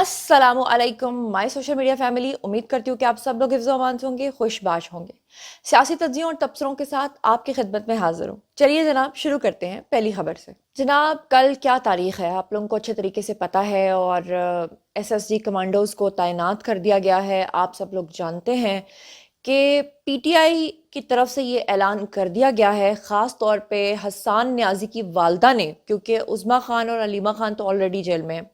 अस्सलाम वालेकुम my social media family. उम्मीद करती हूँ कि आप सब लोग हिफ्ज़ अमान से होंगे, खुशबाश होंगे। सियासी तज्ज़ियों और तबसरों के साथ आपकी खिदमत में हाजिर हूँ। चलिए जनाब शुरू करते हैं पहली खबर से। जनाब कल क्या तारीख है आप लोगों को अच्छे तरीके से पता है और एसएसजी कमांडोज को तैनात कर दिया गया है। आप सब लोग जानते हैं कि पीटीआई की तरफ से ये ऐलान कर दिया गया है, ख़ास तौर पे हसन न्याजी की वालदा ने, क्योंकि उज़मा खान और अलीमा खान तो ऑलरेडी जेल में हैं।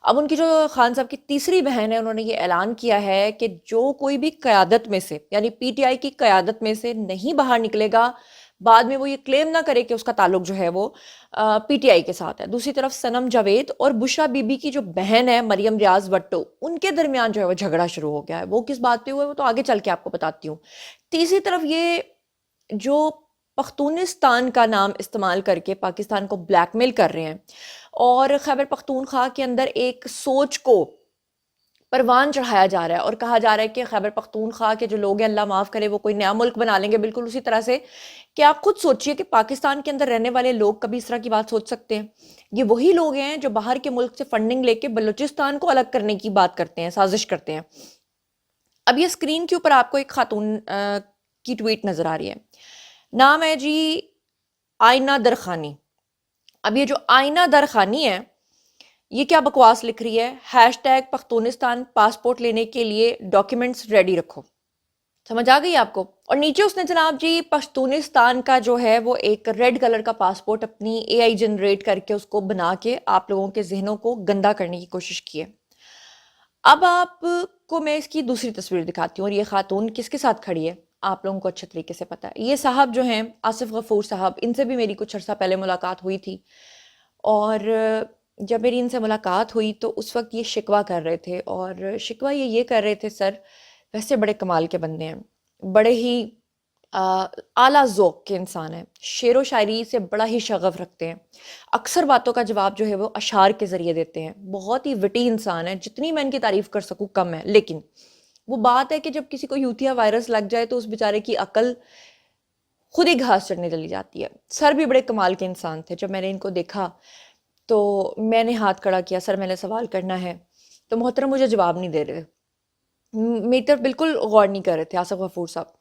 अब उनकी जो खान साहब की तीसरी बहन है, उन्होंने ये ऐलान किया है कि जो कोई भी क़यादत में से यानी पीटीआई की क़यादत में से नहीं बाहर निकलेगा, बाद में वो ये क्लेम ना करे कि उसका ताल्लुक जो है वो पीटीआई के साथ है। दूसरी तरफ सनम जावेद और बुशरा बीबी की जो बहन है मरियम रियाज भट्टो, उनके दरमियान जो है वो झगड़ा शुरू हो गया है। वो किस बात पे हुआ है वो तो आगे चल के आपको बताती हूँ। तीसरी तरफ ये जो पख्तूनिस्तान का नाम इस्तेमाल करके पाकिस्तान को ब्लैकमेल कर रहे हैं और खैबर पख्तूनख्वा के अंदर एक सोच को परवान चढ़ाया जा रहा है और कहा जा रहा है कि खैबर पख्तूनख्वा के जो लोग हैं अल्लाह माफ़ करे वो कोई नया मुल्क बना लेंगे। बिल्कुल उसी तरह से कि आप खुद सोचिए कि पाकिस्तान के अंदर रहने वाले लोग कभी इस तरह की बात सोच सकते हैं? ये वही लोग हैं जो बाहर के मुल्क से फंडिंग लेके बलूचिस्तान को अलग करने की बात करते हैं, साजिश करते हैं। अब ये स्क्रीन के ऊपर आपको एक खातून की ट्वीट नज़र आ रही है। नाम है जी आइना दरखानी। अब ये जो आइना दरखानी है ये क्या बकवास लिख रही है, हैशटैग पख्तूनिस्तान पासपोर्ट लेने के लिए डॉक्यूमेंट्स रेडी रखो। समझ आ गई आपको? और नीचे उसने जनाब जी पश्तूनिस्तान का जो है वो एक रेड कलर का पासपोर्ट अपनी एआई जनरेट करके उसको बना के आप लोगों के जहनों को गंदा करने की कोशिश की है। अब आपको मैं इसकी दूसरी तस्वीर दिखाती हूँ और ये खातून किसके साथ खड़ी है आप लोगों को अच्छे तरीके से पता है। ये साहब जो हैं आसिफ गफूर साहब, इनसे भी मेरी कुछ अर्सा पहले मुलाकात हुई थी और जब मेरी इनसे मुलाकात हुई तो उस वक्त ये शिकवा कर रहे थे और शिकवा ये कर रहे थे, सर वैसे बड़े कमाल के बंदे हैं, बड़े ही आला ज़ौक़ के इंसान हैं, शेर व शायरी से बड़ा ही शगफ़ रखते हैं, अक्सर बातों का जवाब जो है वो अशार के ज़रिए देते हैं, बहुत ही विटी इंसान है, जितनी मैं इनकी तारीफ़ कर सकूँ कम है। लेकिन वो बात है कि जब किसी को यूथिया वायरस लग जाए तो उस बेचारे की अकल खुद ही घास चढ़ने चली जाती है। सर भी बड़े कमाल के इंसान थे। जब मैंने इनको देखा तो मैंने हाथ खड़ा किया, सर मैंने सवाल करना है, तो मोहतरम मुझे जवाब नहीं दे रहे, मेरी तरफ बिल्कुल गौर नहीं कर रहे थे आसिफ गफूर साहब।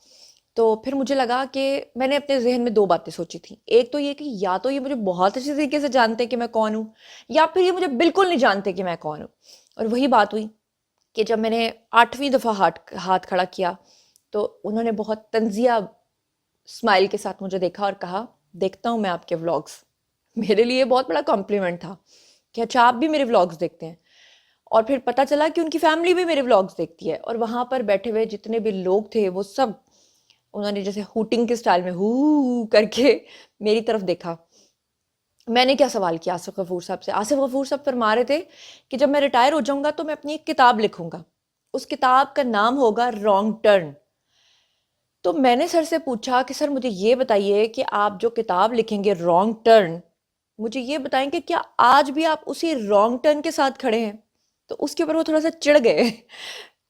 तो फिर मुझे लगा कि मैंने अपने जहन में दो बातें सोची थी। एक तो ये कि या तो ये मुझे बहुत अच्छे तरीके से जानते हैं कि मैं कौन हूँ, या फिर ये मुझे बिल्कुल नहीं जानते कि मैं कौन हूँ। और वही बात हुई कि जब मैंने 8वीं दफ़ा हाथ खड़ा किया तो उन्होंने बहुत तंजिया स्माइल के साथ मुझे देखा और कहा, देखता हूँ मैं आपके व्लॉग्स। मेरे लिए बहुत बड़ा कॉम्प्लीमेंट था कि अच्छा आप भी मेरे व्लॉग्स देखते हैं। और फिर पता चला कि उनकी फैमिली भी मेरे व्लॉग्स देखती है और वहाँ पर बैठे हुए जितने भी लोग थे वो सब उन्होंने जैसे हूटिंग के स्टाइल में हू करके मेरी तरफ देखा। मैंने क्या सवाल किया आसिफ गफूर साहब से, आसिफ गफूर साहब फरमा रहे थे कि जब मैं रिटायर हो जाऊंगा तो मैं अपनी एक किताब लिखूंगा, उस किताब का नाम होगा रॉन्ग टर्न। तो मैंने सर से पूछा कि सर मुझे ये बताइए कि आप जो किताब लिखेंगे रॉन्ग टर्न, मुझे ये बताएं कि क्या आज भी आप उसी रॉन्ग टर्न के साथ खड़े हैं? तो उसके ऊपर वो थोड़ा सा चिढ़ गए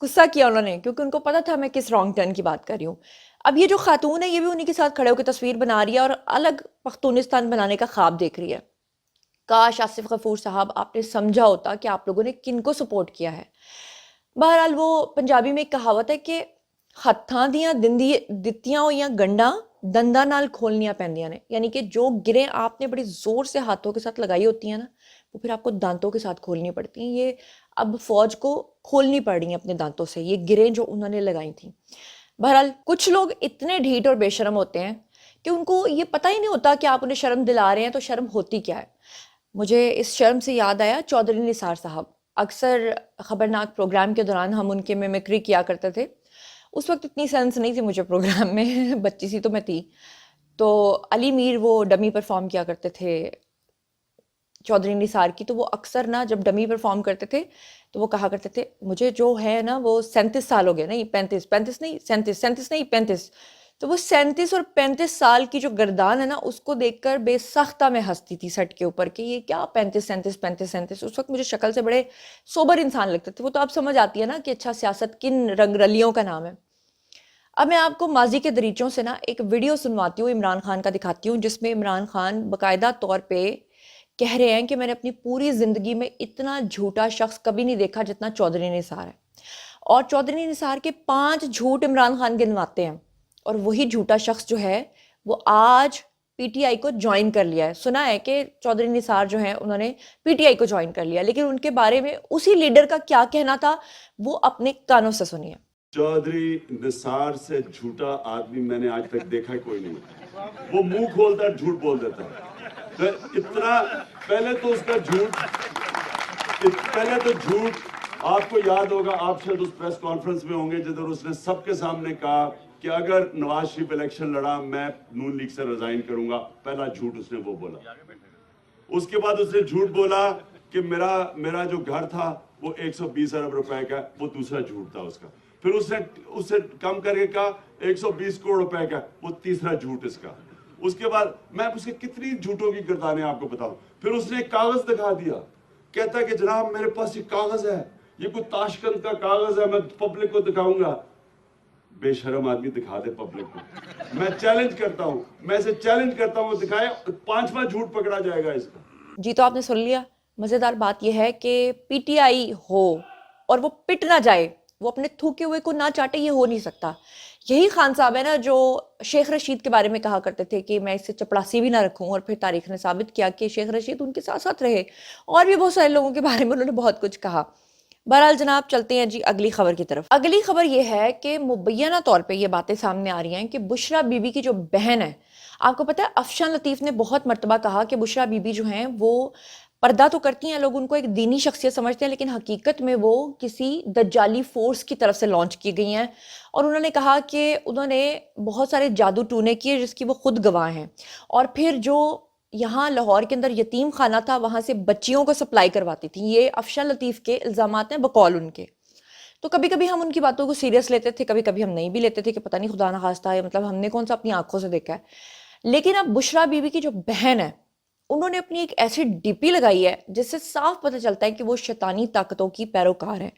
गुस्सा किया उन्होंने, क्योंकि उनको पता था मैं किस रॉन्ग टर्न की बात कर रही हूँ। अब ये जो खातून है ये भी उन्हीं के साथ खड़े होकर तस्वीर बना रही है और अलग पख्तूनिस्तान बनाने का ख्वाब देख रही है। काश आसिफ गफूर साहब आपने समझा होता कि आप लोगों ने किनको सपोर्ट किया है। बहरहाल वो पंजाबी में एक कहावत है कि हत्थां दियां दित्तियां होइयां गंढां दंदां नाल खोलनियां पैंदियां ने, यानी कि जो गिरें आपने बड़ी जोर से हाथों के साथ लगाई होती हैं ना, वो फिर आपको दांतों के साथ खोलनी पड़ती हैं। ये अब फौज को खोलनी पड़ रही हैं अपने दांतों से ये गिरें जो उन्होंने लगाई थी। बहरहाल कुछ लोग इतने ढीठ और बेशर्म होते हैं कि उनको ये पता ही नहीं होता कि आप उन्हें शर्म दिला रहे हैं तो शर्म होती क्या है। मुझे इस शर्म से याद आया चौधरी निसार साहब। अक्सर खबरनाक प्रोग्राम के दौरान हम उनके मिमिक्री किया करते थे। उस वक्त इतनी सेंस नहीं थी मुझे प्रोग्राम में बच्ची सी तो मैं थी। तो अली मीर वो डमी परफॉर्म किया करते थे चौधरी निसार की, तो वो अक्सर ना जब डमी परफॉर्म करते थे तो वो कहा करते थे, मुझे जो है ना वो 37 साल हो गए, नहीं 35 नहीं 37 नहीं 35। तो वो 37 और 35 साल की जो गर्दान है ना उसको देखकर बेसख्ता मैं हंसती थी सट के ऊपर कि ये क्या 35 37 35 37। उस वक्त मुझे शक्ल से बड़े सोबर इंसान लगते थे। वो तो आप समझ आती है ना कि अच्छा सियासत किन रंगरलियों का नाम है। अब मैं आपको माजी के दरीचों से ना एक वीडियो सुनवाती हूँ, इमरान खान का दिखाती हूँ, जिसमें इमरान खान बाकायदा तौर पे کہہ رہے ہیں کہ میں نے اپنی پوری زندگی میں اتنا جھوٹا شخص کبھی نہیں دیکھا جتنا چودھری نثار ہے، اور چودھری نثار کے 5 جھوٹ عمران خان گنواتے ہیں، اور وہی جھوٹا شخص جو ہے وہ آج پی ٹی آئی کو جوائن کر لیا ہے۔ سنا ہے کہ چودھری نثار جو ہیں انہوں نے پی ٹی آئی کو جوائن کر لیا، لیکن ان کے بارے میں اسی لیڈر کا کیا کہنا تھا وہ اپنے کانوں سے سنیے۔ چودھری نثار سے جھوٹا آدمی میں نے آج تک دیکھا کوئی نہیں۔ وہ منہ کھولتا ہے جھوٹ بول دیتا ہے، اتنا پہلے تو اس کا جھوٹ آپ کو یاد ہوگا، آپ شاید اس پریس کانفرنس میں ہوں گے جدھر اس نے سب کے سامنے کہا کہ اگر نواز شریف الیکشن لڑا میں نون لیگ سے ریزائن کروں گا، پہلا جھوٹ اس نے وہ بولا۔ اس کے بعد اس نے جھوٹ بولا کہ میرا جو گھر تھا وہ 120 ارب روپے کا، وہ دوسرا جھوٹ تھا اس کا۔ پھر اس نے کم کر کے کہا 120 کروڑ روپے کا، وہ تیسرا جھوٹ اس کا۔ اس کے بعد میں اس کے کتنی جھوٹوں کی گردانیں آپ کو بتاؤں۔ پھر اس نے ایک کاغذ دکھا دیا، کہتا ہے کہ جناب میرے پاس یہ کاغذ ہے، یہ کوئی تاشکند کا کاغذ ہے، میں پبلک کو دکھاؤں گا۔ بے شرم آدمی دکھا دے پبلک کو، میں چیلنج کرتا ہوں، میں اسے چیلنج کرتا ہوں، دکھائے، 5واں جھوٹ پکڑا جائے گا اس کا۔ جی تو آپ نے سن لیا، مزیدار بات یہ ہے کہ پی ٹی آئی ہو اور وہ پٹ نہ جائے، وہ اپنے تھوکے ہوئے کو نہ چاٹے، یہ ہو نہیں سکتا۔ یہی خان صاحب ہے نا جو شیخ رشید کے بارے میں کہا کرتے تھے کہ میں اسے چپڑاسی بھی نہ رکھوں، اور پھر تاریخ نے ثابت کیا کہ شیخ رشید ان کے ساتھ ساتھ رہے، اور بھی بہت سارے لوگوں کے بارے میں انہوں نے بہت کچھ کہا۔ بہرحال جناب چلتے ہیں جی اگلی خبر کی طرف۔ اگلی خبر یہ ہے کہ مبینہ طور پہ یہ باتیں سامنے آ رہی ہیں کہ بشریٰ بی بی کی جو بہن ہے، آپ کو پتہ ہے افشان لطیف نے بہت مرتبہ کہا کہ بشریٰ بی بی جو ہیں وہ پردہ تو کرتی ہیں، لوگ ان کو ایک دینی شخصیت سمجھتے ہیں، لیکن حقیقت میں وہ کسی دجالی فورس کی طرف سے لانچ کی گئی ہیں، اور انہوں نے کہا کہ انہوں نے بہت سارے جادو ٹونے کیے جس کی وہ خود گواہ ہیں، اور پھر جو یہاں لاہور کے اندر یتیم خانہ تھا وہاں سے بچیوں کو سپلائی کرواتی تھی۔ یہ افشان لطیف کے الزامات ہیں بقول ان کے۔ تو کبھی کبھی ہم ان کی باتوں کو سیریس لیتے تھے، کبھی کبھی ہم نہیں بھی لیتے تھے کہ پتہ نہیں خدا نخواستہ ہے، مطلب ہم نے کون سا اپنی آنکھوں سے دیکھا ہے۔ لیکن اب بشریٰ بی بی کی جو بہن ہے انہوں نے اپنی ایک ایسی ڈی پی لگائی ہے جس سے صاف پتہ چلتا ہے کہ وہ شیطانی طاقتوں کی پیروکار ہیں۔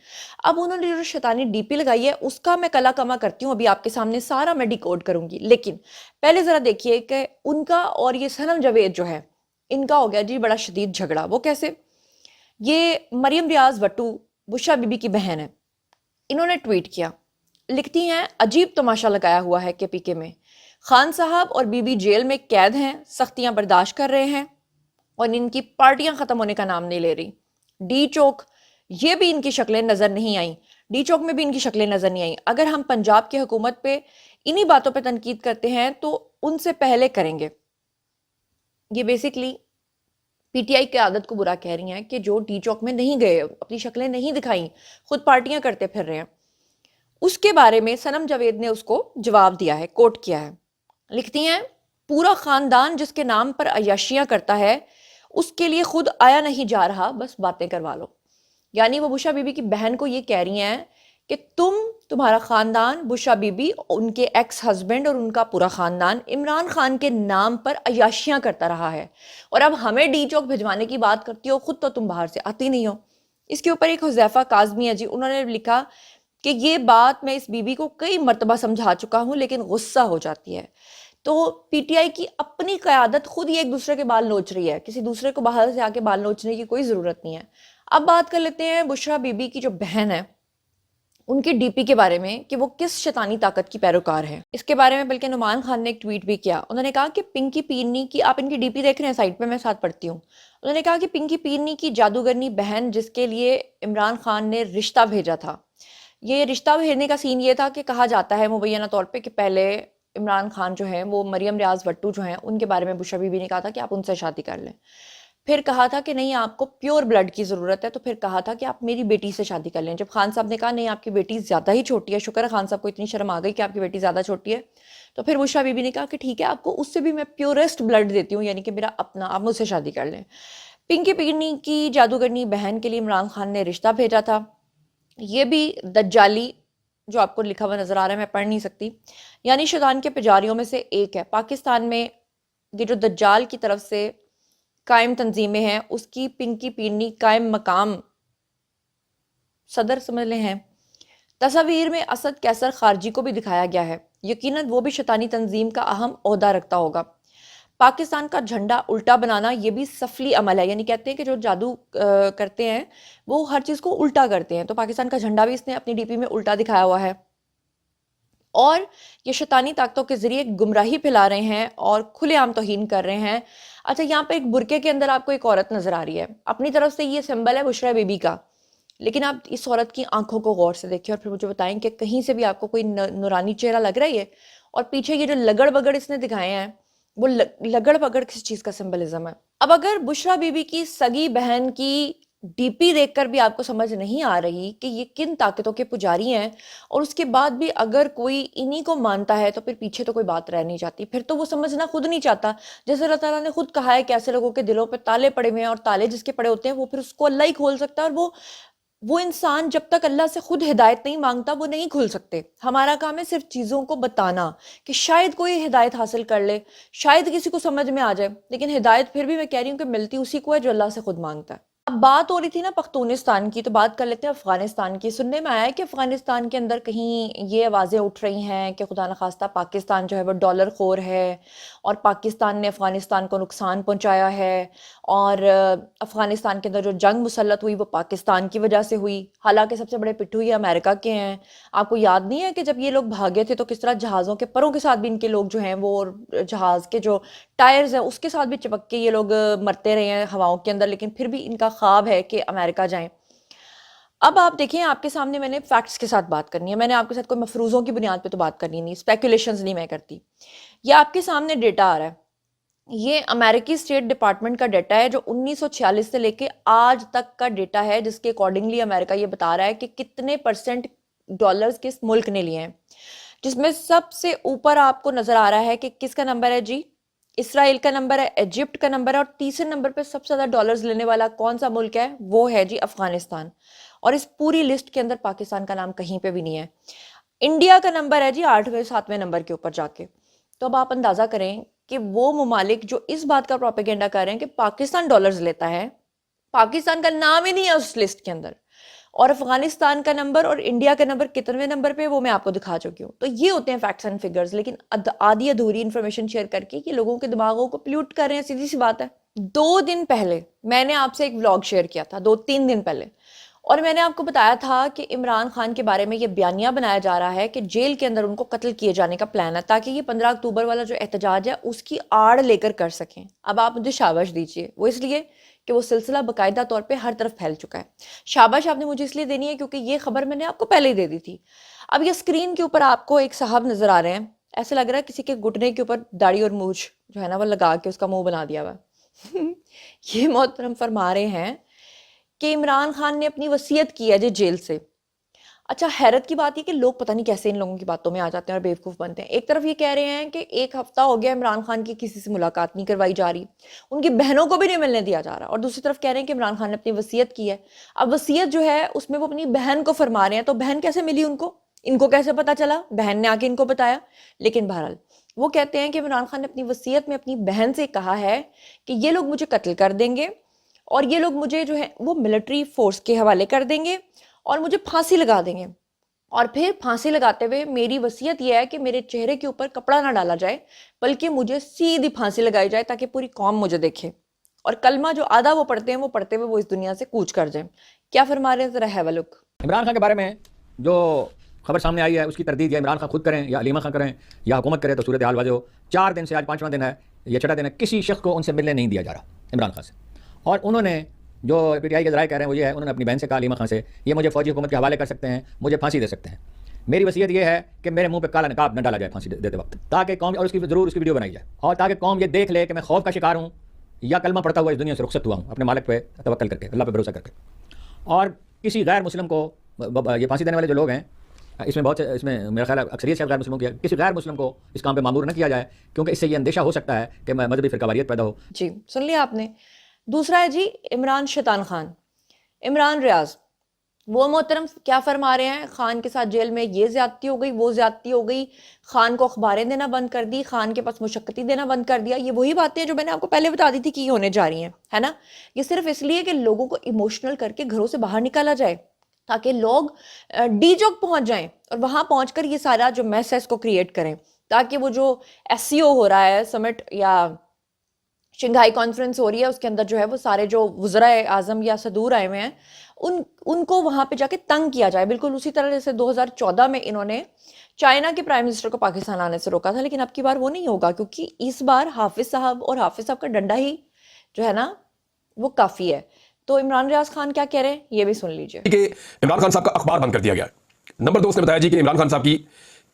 اب انہوں نے جو شیطانی ڈی پی لگائی ہے اس کا میں کلا کما کرتی ہوں، ابھی آپ کے سامنے سارا میں ڈیکوڈ کروں گی، لیکن پہلے ذرا دیکھیے کہ ان کا اور یہ صنم جاوید جو ہے ان کا ہو گیا جی بڑا شدید جھگڑا۔ وہ کیسے؟ یہ مریم ریاض وٹو بشریٰ بی بی کی بہن ہے، انہوں نے ٹویٹ کیا، لکھتی ہیں عجیب تماشا لگایا ہوا ہے کہ پی کے میں خان صاحب اور بی بی جیل میں قید ہیں، سختیاں برداشت کر رہے ہیں، اور ان کی پارٹیاں ختم ہونے کا نام نہیں لے رہی۔ ڈی چوک یہ بھی ان کی شکلیں نظر نہیں آئیں، ڈی چوک میں بھی ان کی شکلیں نظر نہیں آئیں۔ اگر ہم پنجاب کی حکومت پہ انہی باتوں پہ تنقید کرتے ہیں تو ان سے پہلے کریں گے۔ یہ بیسیکلی پی ٹی آئی کی عادت کو برا کہہ رہی ہیں کہ جو ڈی چوک میں نہیں گئے، اپنی شکلیں نہیں دکھائیں، خود پارٹیاں کرتے پھر رہے ہیں۔ اس کے بارے میں صنم جاوید نے اس کو جواب دیا ہے، کوٹ کیا ہے، لکھتی ہیں پورا خاندان جس کے نام پر عیاشیاں کرتا ہے اس کے لیے خود آیا نہیں جا رہا، بس باتیں کروا لو۔ یعنی وہ بشریٰ بی بی کی بہن کو یہ کہہ رہی ہیں کہ تمہارا خاندان، بشریٰ بی بی، ان کے ایکس ہسبینڈ اور ان کا پورا خاندان عمران خان کے نام پر عیاشیاں کرتا رہا ہے، اور اب ہمیں ڈی چوک بھجوانے کی بات کرتی ہو، خود تو تم باہر سے آتی نہیں ہو۔ اس کے اوپر ایک حذیفہ کاظمی ہے جی، انہوں نے لکھا کہ یہ بات میں اس بی بی کو کئی مرتبہ سمجھا چکا ہوں لیکن غصہ ہو جاتی ہے۔ تو پی ٹی آئی کی اپنی قیادت خود ہی ایک دوسرے کے بال نوچ رہی ہے، کسی دوسرے کو باہر سے آ کے بال نوچنے کی کوئی ضرورت نہیں ہے۔ اب بات کر لیتے ہیں بشریٰ بی بی کی جو بہن ہے ان کی ڈی پی کے بارے میں کہ وہ کس شیطانی طاقت کی پیروکار ہے۔ اس کے بارے میں بلکہ نعمان خان نے ایک ٹویٹ بھی کیا، انہوں نے کہا کہ پنکی پیرنی کی، آپ ان کی ڈی پی دیکھ رہے ہیں سائٹ پہ، میں ساتھ پڑھتی ہوں، انہوں نے کہا کہ پنکی پیرنی کی جادوگرنی بہن جس کے لیے عمران خان نے رشتہ بھیجا تھا، یہ رشتہ بھیجنے کا سین یہ تھا کہ کہا جاتا ہے مبینہ طور پہ کہ پہلے عمران خان جو ہیں وہ مریم ریاض وٹو جو ہیں ان کے بارے میں بشریٰ بی بی نے کہا تھا کہ آپ ان سے شادی کر لیں، پھر کہا تھا کہ نہیں آپ کو پیور بلڈ کی ضرورت ہے، تو پھر کہا تھا کہ آپ میری بیٹی سے شادی کر لیں۔ جب خان صاحب نے کہا نہیں آپ کی بیٹی زیادہ ہی چھوٹی ہے، شکر ہے خان صاحب کو اتنی شرم آ گئی کہ آپ کی بیٹی زیادہ چھوٹی ہے، تو پھر بشریٰ بی بی نے کہا کہ ٹھیک ہے آپ کو اس سے بھی میں پیورسٹ بلڈ دیتی ہوں، یعنی کہ میرا اپنا، آپ مجھ سے شادی کر لیں۔ پنکی پیرنی کی جادوگرنی بہن کے لیے عمران خان نے رشتہ بھیجا تھا، یہ بھی دجالی جو آپ کو لکھا ہوا نظر آ رہا ہے، میں پڑھ نہیں سکتی، یعنی شیطان کے پجاریوں میں سے ایک ہے۔ پاکستان میں یہ جو دجال کی طرف سے قائم تنظیمیں ہیں اس کی پنکی پیرنی قائم مقام صدر سمجھ لیں ہیں۔ تصاویر میں اسد کیسر خارجی کو بھی دکھایا گیا ہے، یقیناً وہ بھی شیطانی تنظیم کا اہم عہدہ رکھتا ہوگا۔ पाकिस्तान का झंडा उल्टा बनाना ये भी सफली अमल है, यानी कहते हैं कि जो जादू करते हैं वो हर चीज़ को उल्टा करते हैं। तो पाकिस्तान का झंडा भी इसने अपनी डीपी में उल्टा दिखाया हुआ है और ये शैतानी ताकतों के ज़रिए गुमराही फैला रहे हैं और खुलेआम तौहीन कर रहे हैं। अच्छा, यहाँ पे एक बुरके के अंदर आपको एक औरत नज़र आ रही है, अपनी तरफ से ये सिंबल है बुशरा बीबी का, लेकिन आप इस औरत की आंखों को गौर से देखिए और फिर मुझे बताएं कि कहीं से भी आपको कोई नूरानी चेहरा लग रहा है ये। और पीछे ये जो लगड़ बगड़ इसने दिखाए हैं वो लगड़ बगड़ किस चीज़ का सिंबलिज्म है। अब अगर बुशरा बीबी की सगी बहन की डीपी देखकर भी आपको समझ नहीं आ रही कि ये किन ताकतों के पुजारी हैं, और उसके बाद भी अगर कोई इन्हीं को मानता है, तो फिर पीछे तो कोई बात रह नहीं जाती, फिर तो वो समझना खुद नहीं चाहता। जैसे अल्लाह ताला ने खुद कहा है कि ऐसे लोगों के दिलों पे ताले पड़े हुए हैं और ताले जिसके पड़े होते हैं वो फिर उसको अल्लाह ही खोल सकता है, और वो इंसान जब तक अल्लाह से खुद हिदायत नहीं मांगता वो नहीं खुल सकते। हमारा काम है सिर्फ चीज़ों को बताना कि शायद कोई हिदायत हासिल कर ले, शायद किसी को समझ में आ जाए, लेकिन हिदायत फिर भी मैं कह रही हूँ कि मिलती उसी को है जो अल्लाह से खुद मांगता है। अब बात हो रही थी ना पख्तूनिस्तान की, तो बात कर लेते हैं अफगानिस्तान की। सुनने में आया है कि अफगानिस्तान के अंदर कहीं ये आवाज़ें उठ रही हैं कि खुदा न खास्ता पाकिस्तान जो है वो डॉलर खोर है और पाकिस्तान ने अफगानिस्तान को नुकसान पहुंचाया है, और अफगानिस्तान के अंदर जो जंग मुसल्लत हुई वो पाकिस्तान की वजह से हुई। हालांकि सबसे बड़े पिट्ठू ये अमेरिका के हैं। आपको याद नहीं है कि जब ये लोग भागे थे तो किस तरह जहाज़ों के परों के साथ भी इनके लोग जो हैं वो, जहाज़ के जो टायर्स हैं उसके साथ भी चिपक के ये लोग मरते रहे हैं हवाओं के अंदर, लेकिन फिर भी इनका ख्वाब है कि अमेरिका जाएं। अब आप देखें, आपके सामने मैंने फैक्ट्स के साथ बात करनी है, मैंने आपके साथ कोई मफरूज़ों की बुनियाद पे तो बात करनी नहीं, स्पेकुलेशंस नहीं मैं करती। ये आपके सामने डेटा आ रहा है, ये अमेरिकी स्टेट डिपार्टमेंट का डेटा है जो 1946 से लेके आज तक का डेटा है, जिसके अकॉर्डिंगली अमेरिका ये बता रहा है कि कितने % डॉलर्स किस मुल्क ने लिए हैं, जिसमें सबसे ऊपर आपको नजर आ रहा है कि किसका नंबर है जी, इसराइल का नंबर है, इजिप्ट का नंबर है, और तीसरे नंबर पे सबसे ज्यादा डॉलर्स लेने वाला कौन सा मुल्क है, वो है जी अफगानिस्तान। और इस पूरी लिस्ट के अंदर पाकिस्तान का नाम कहीं पे भी नहीं है। इंडिया का नंबर है जी 8वें 7वें नंबर के ऊपर जाके। तो अब आप अंदाजा करें कि वो ममालिक जो इस बात का प्रोपेगेंडा कर रहे हैं कि पाकिस्तान डॉलर्स लेता है, पाकिस्तान का नाम ही नहीं है उस लिस्ट के अंदर, और अफगानिस्तान का नंबर और इंडिया का नंबर कितने नंबर पे वो मैं आपको दिखा चुकी हूँ। तो ये होते हैं फैक्ट्स एंड फिगर्स, लेकिन आधी अधूरी इन्फॉर्मेशन शेयर करके कि लोगों के दिमागों को प्ल्यूट कर रहे हैं, सीधी सी बात है। 2 दिन पहले मैंने आपसे एक व्लॉग शेयर किया था, 2-3 दिन पहले, और मैंने आपको बताया था कि इमरान खान के बारे में ये बयानिया बनाया जा रहा है कि जेल के अंदर उनको कत्ल किए जाने का प्लान है, ताकि ये 15 अक्टूबर वाला जो एहतजाज है उसकी आड़ लेकर कर सकें। अब आप मुझे शाबाश दीजिए, वो इसलिए कि वो सिलसिला बाकायदा तौर पे हर तरफ फैल चुका है। शाबाश आपने मुझे इसलिए देनी है क्योंकि ये खबर मैंने आपको पहले ही दे दी थी। अब ये स्क्रीन के ऊपर आपको एक साहब नजर आ रहे हैं, ऐसे लग रहा है किसी के घुटने के ऊपर दाढ़ी और मूछ जो है ना वो लगा के उसका मुंह बना दिया हुआ ये मोहतरम फरमा रहे हैं कि इमरान खान ने अपनी वसीयत की है जी जेल से। अच्छा, हैरत की बात ये कि लोग पता नहीं कैसे इन लोगों की बातों में आ जाते हैं और बेवकूफ़ बनते हैं। एक तरफ ये कह रहे हैं कि 1 हफ्ता हो गया इमरान खान की किसी से मुलाकात नहीं करवाई जा रही, उनकी बहनों को भी नहीं मिलने दिया जा रहा, और दूसरी तरफ कह रहे हैं कि इमरान खान ने अपनी वसीयत की है। अब वसीयत जो है उसमें वो अपनी बहन को फरमा रहे हैं, तो बहन कैसे मिली उनको, इनको कैसे पता चला, बहन ने आके इनको बताया। लेकिन बहरहाल वो कहते हैं कि इमरान खान ने अपनी वसीयत में अपनी बहन से कहा है कि ये लोग मुझे कत्ल कर देंगे और ये लोग मुझे जो है वो मिलिट्री फोर्स के हवाले कर देंगे और मुझे फांसी लगा देंगे, और फिर फांसी लगाते हुए मेरी वसीयत यह है कि मेरे चेहरे के ऊपर कपड़ा ना डाला जाए, बल्कि मुझे सीधी फांसी लगाई जाए ताकि पूरी कौम मुझे देखे, और कलमा जो आधा वो पढ़ते हैं वो पढ़ते हुए वो इस दुनिया से कूच कर जाए। क्या फरमा रहे हैं जरा है लुक। इमरान खान के बारे में जो खबर सामने आई है उसकी तरदीद या इमरान खान खुद करें या अलीमा खान करें या हुकूमत करे तो सूरत हाल वाज़ेह हो। 4 दिन से आज 5वां दिन है, ये 6वां दिन है, किसी शख्स को उनसे मिलने नहीं दिया जा रहा इमरान खान से। और उन्होंने जो PTI के ज़राए कह रहे हैं वो ये है, उन्होंने अपनी बहन से कहा अलीमा खान से, ये मुझे फ़ौजी हुकूमत के हवाले कर सकते हैं, मुझे फांसी दे सकते हैं। मेरी वसीयत ये है कि मेरे मुंह पे काला नकाब न डाला जाए फांसी देते वक्त, ताकि कौम, और उसकी ज़रूर उसकी वीडियो बनाई जाए, और ताकि कौम ये देख ले कि मैं खौफ का शिकार हूँ या कलमा पढ़ता हुआ इस दुनिया से रुखसत हुआ हूँ, अपने मालिक पे तवक्कल करके, अल्लाह पे भरोसा करके। और किसी गैर मुस्लिम को ये फांसी देने वाले जो लोग हैं, इसमें बहुत से, इसमें मेरा ख्याल अक्सरियत गैर मुस्लिमों की, किसी गैर मुस्लिम को इस काम पे मामूर न किया जाए, क्योंकि इससे ये अंदेशा हो सकता है कि मजहबी फिरकावारियत पैदा हो। जी सुन लिया आपने। दूसरा है जी इमरान शैतान खान, इमरान रियाज। वो मोहतरम क्या फरमा रहे हैं, खान के साथ जेल में ये ज्यादती हो गई, वो ज्यादती हो गई, खान को अखबारें देना बंद कर दी, खान के पास मुशक्कती देना बंद कर दिया। ये वही बातें हैं जो मैंने आपको पहले बता दी थी कि होने जा रही हैं, है ना। ये सिर्फ इसलिए कि लोगों को इमोशनल करके घरों से बाहर निकाला जाए, ताकि लोग डी चौक पहुंच जाएं और वहां पहुंचकर ये सारा जो मैस है इसको क्रिएट करें, ताकि वो जो SCO हो रहा है समिट या شنگھائی کانفرنس ہو رہی ہے, اس کے اندر جو ہے وہ سارے جو وزرائے اعظم یا صدور آئے ہوئے ہیں ان کو وہاں پہ جا کے تنگ کیا جائے, بالکل اسی طرح جیسے 2014 میں انہوں نے چائنا کے پرائم منسٹر کو پاکستان آنے سے روکا تھا. لیکن اب کی بار وہ نہیں ہوگا, کیونکہ اس بار حافظ صاحب اور حافظ صاحب کا ڈنڈا ہی جو ہے نا وہ کافی ہے. تو عمران ریاض خان کیا کہہ رہے ہیں یہ بھی سن لیجئے. کہ عمران خان صاحب کا اخبار بند کر دیا گیا ہے. نمبر 2 اس نے بتایا جی کہ عمران خان صاحب کی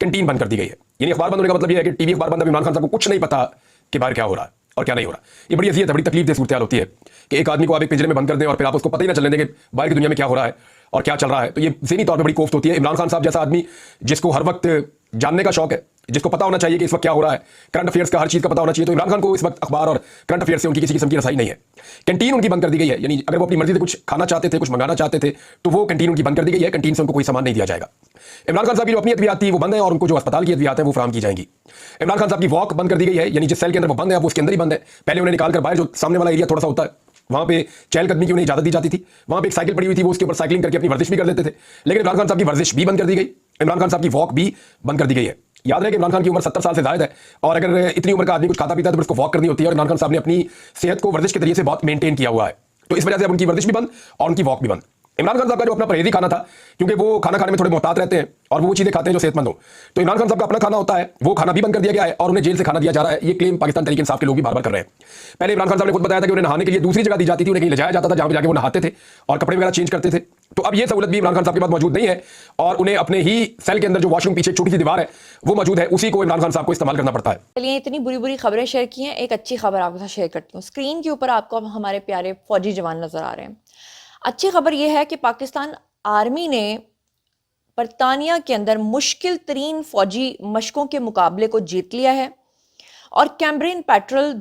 کینٹین بند کر دی گئی ہے. یعنی اخبار بند ہونے کا مطلب یہ ہے کہ ٹی وی اخبار بند ہے, عمران خان صاحب کو کچھ نہیں پتا کہ باہر کیا ہو رہا ہے اور کیا نہیں ہو رہا. یہ بڑی اذیت ہے, بڑی تکلیف دہ صورتحال ہوتی ہے کہ ایک آدمی کو آپ ایک پنجرے میں بند کر دیں اور پھر آپ اس کو پتہ ہی نہ چلنے دیں کہ باہر کی دنیا میں کیا ہو رہا ہے اور کیا چل رہا ہے. تو یہ ذہنی طور پہ بڑی کوفت ہوتی ہے. عمران خان صاحب جیسا آدمی جس کو ہر وقت جاننے کا شوق ہے, جس کو پتا ہونا چاہیے کہ اس وقت کیا ہو رہا ہے, کرنٹ افیئرس کا ہر چیز کا پتا ہونا چاہیے, تو عمران خان کو اس وقت اخبار اور کرنٹ افیئرس سے ان کی کسی قسم کی رسائی نہیں ہے. کینٹین ان کی بند کر دی گئی ہے. یعنی اگر وہ اپنی مرضی سے کچھ کھانا چاہتے تھے, کچھ منگانا چاہتے تھے, تو وہ کینٹین ان کی بند کر دی گئی ہے. کینٹین سے ان کو کوئی سامان نہیں دیا جائے گا. عمران خان صاحب کی جو اپنی ادویات تھی وہ بند ہے اور ان کو جو اسپتال کی ادویات ہیں وہ فراہم کی جائیں گی. عمران خان صاحب کی واک بند کر دی گئی ہے. یعنی جس سیل کے اندر وہ بند ہے اب اس کے اندر ہی بند ہے. پہلے انہیں نکال کر باہر جو سامنے والا ایریا تھوڑا سا ہوتا ہے وہاں پہ چہل قدمی کی انہیں اجازت دی جاتی تھی. وہاں پہ ایک سائیکل پڑی ہوئی تھی, وہ اس کے اوپر سائیکلنگ کر کے اپنی ورزش بھی کر لیتے تھے. لیکن عمران خان صاحب کی ورزش بھی بند کر دی گئی. عمران خان صاحب کی واک بھی بند کر دی گئی ہے. یاد رہے کہ عمران خان کی عمر 70 سال سے زائد ہے, اور اگر اتنی عمر کا آدمی کچھ کھاتا پیتا ہے تو اس کو واک کرنی ہوتی ہے, اور عمران خان صاحب نے اپنی صحت کو ورزش کے ذریعے سے بہت مینٹین کیا ہوا ہے. تو اس وجہ سے اب ان کی ورزش بھی بند اور ان کی واک بھی بند. عمران خان صاحب کا جو اپنا پرہیزی کھانا تھا, کیونکہ وہ کھانا کھانے میں تھوڑے محتاط رہتے ہیں اور وہ چیزیں کھاتے ہیں جو صحت مند ہو, تو عمران خان صاحب کا اپنا کھانا ہوتا ہے وہ کھانا بھی بند کر دیا گیا ہے اور انہیں جیل سے کھانا دیا جا رہا ہے. یہ کلیم پاکستان تحریک انصاف کے لوگ بھی بار بار کر رہے ہیں. پہلے عمران خان صاحب نے خود بتایا تھا کہ انہیں نہانے کے لیے دوسری جگہ دی جاتی تھی, انہیں کہیں لے جایا جاتا تھا جہاں پہ جا کے وہ نہاتے تھے اور کپڑے وغیرہ چینج کرتے تھے. تو اب یہ سہولت بھی عمران خان صاحب کے پاس موجود نہیں ہے, اور انہیں اپنے ہی سیل کے اندر جو واش روم پیچھے چھوٹی سی دیوار ہے وہ موجود ہے, اسی کو عمران خان صاحب کو استعمال کرنا پڑتا ہے. چلیے اتنی بری بری خبریں شیئر کی ہیں, ایک اچھی خبر آپ کے ساتھ شیئر کرتی ہوں. اسکرین کے اوپر آپ کو ہمارے پیارے فوجی جوان نظر آ رہے ہیں. اچھی خبر یہ ہے کہ پاکستان آرمی نے برطانیہ کے اندر مشکل ترین فوجی مشقوں کے مقابلے کو جیت لیا ہے, اور کیمبرین پیٹرل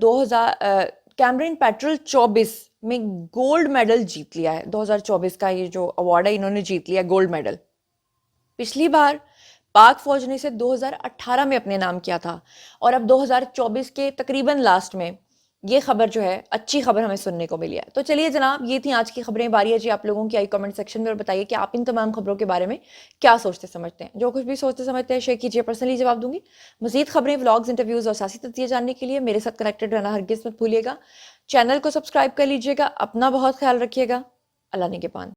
24 میں گولڈ میڈل جیت لیا ہے. 2024 کا یہ جو ایوارڈ ہے انہوں نے جیت لیا گولڈ میڈل. پچھلی بار پاک فوج نے اسے 2018 میں اپنے نام کیا تھا, اور اب 2024 کے تقریباً لاسٹ میں یہ خبر جو ہے اچھی خبر ہمیں سننے کو ملی ہے. تو چلیے جناب, یہ تھیں آج کی خبریں. باری ہے جی آپ لوگوں کی, آئی کمنٹ سیکشن میں, اور بتائیے کہ آپ ان تمام خبروں کے بارے میں کیا سوچتے سمجھتے ہیں. جو کچھ بھی سوچتے سمجھتے ہیں شیئر کیجیے, پرسنلی جواب دوں گی. مزید خبریں, ولاگز, انٹرویوز اور سیاسی تجزیے جاننے کے لیے میرے ساتھ کنیکٹڈ رہنا ہرگز مت بھولیے گا. چینل کو سبسکرائب کر لیجیے گا. اپنا بہت خیال رکھیے گا. اللہ نگہبان.